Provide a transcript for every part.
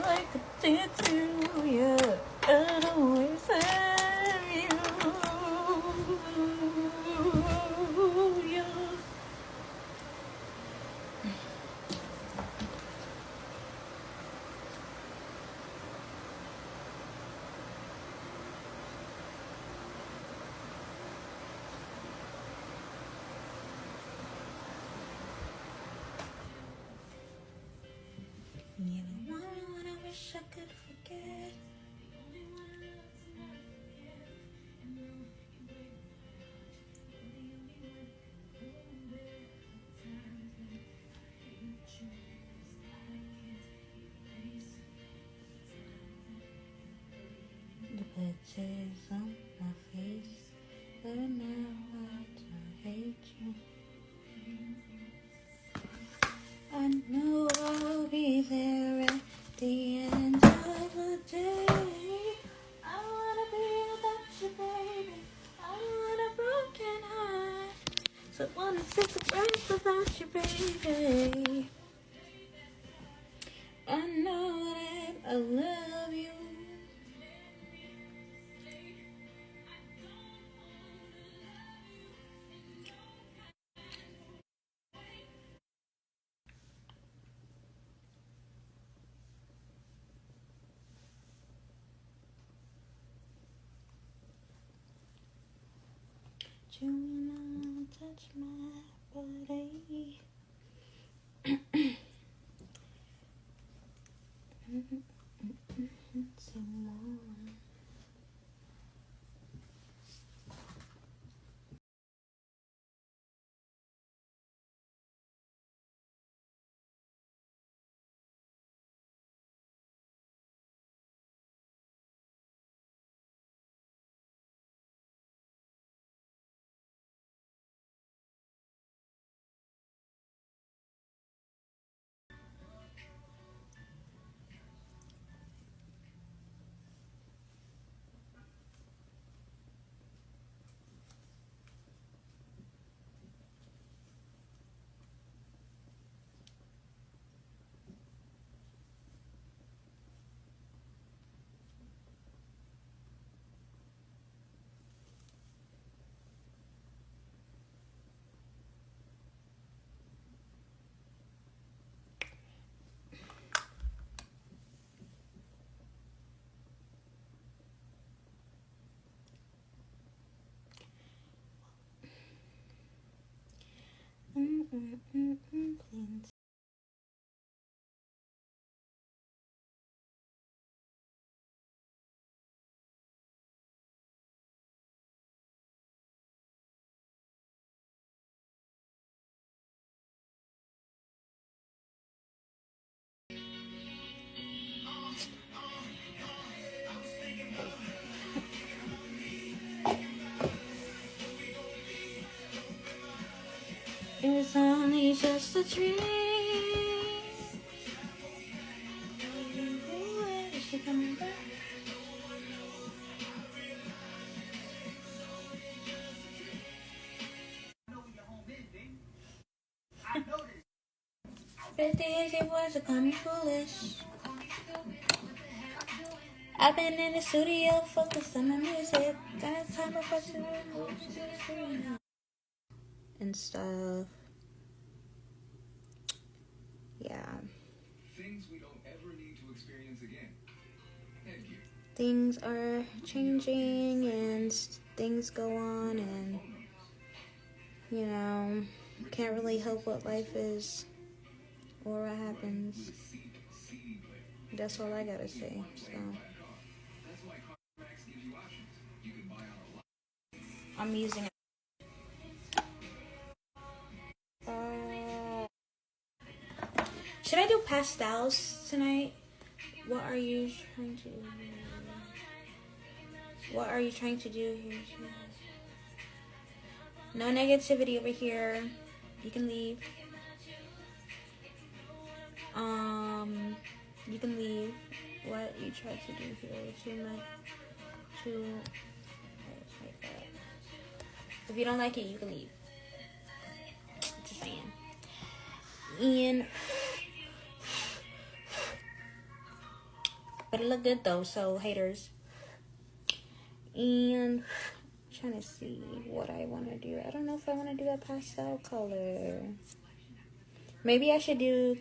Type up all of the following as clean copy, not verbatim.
Like I did to you, I'd always have you. Yeah. You know what I wish I could forget. The pictures on my face, but now I hate you. I know I'll be there at the end of the day. I wanna be without you, baby. I want a broken heart. So I wanna take a breath without you, baby. I know that I love you. You wanna touch my body. So long. Please. It was only just a dream. Is she coming back? But days it was a call me foolish. I've been in the studio focused on my music. Got time to fuck and stuff. Yeah. Things we don't ever need to experience again. Things are changing and things go on, and you know, can't really help what life is or what happens. That's all I gotta say. So I'm using it. Should I do pastels tonight? What are you trying to do? What are you trying to do here? No negativity over here. You can leave. You can leave. What you tried to do here? Too much. Like that. If you don't like it, you can leave. Just saying. And but it looked good though, so haters. And I'm trying to see what I want to do. I don't know if I want to do a pastel color. Maybe I should do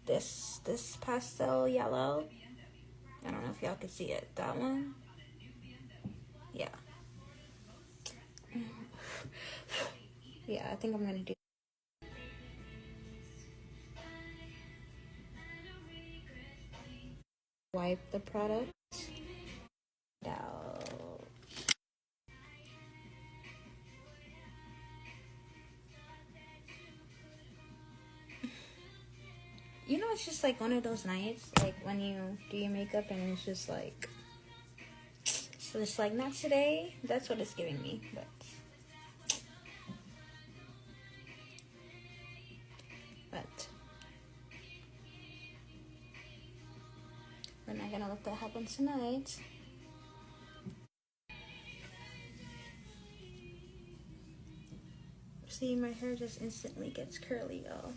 this pastel yellow. I don't know if y'all can see it. That one. Yeah. Yeah, I think I'm gonna do. Wipe the product out. You know, it's just like one of those nights, like when you do your makeup and it's just like, so it's like, not today. That's what it's giving me, but we're not gonna let that happen tonight. See, my hair just instantly gets curly, y'all.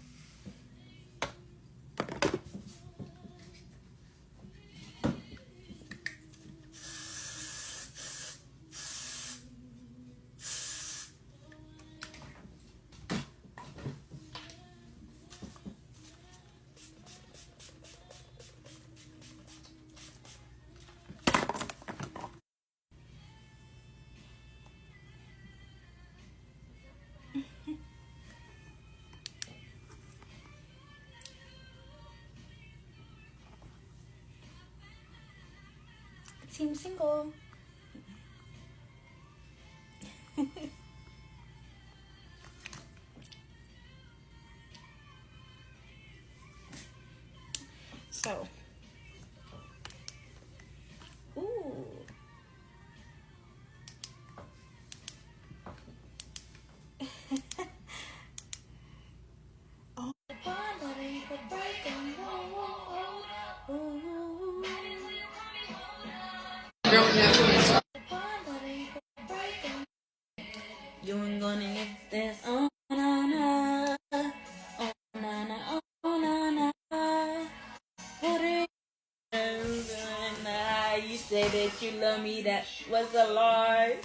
Team single. So, ooh. You ain't gonna get this on, na, na, oh, na, na, oh, na, na. What are you doing now? You say that you love me, that was a lie.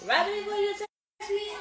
Right before you text me.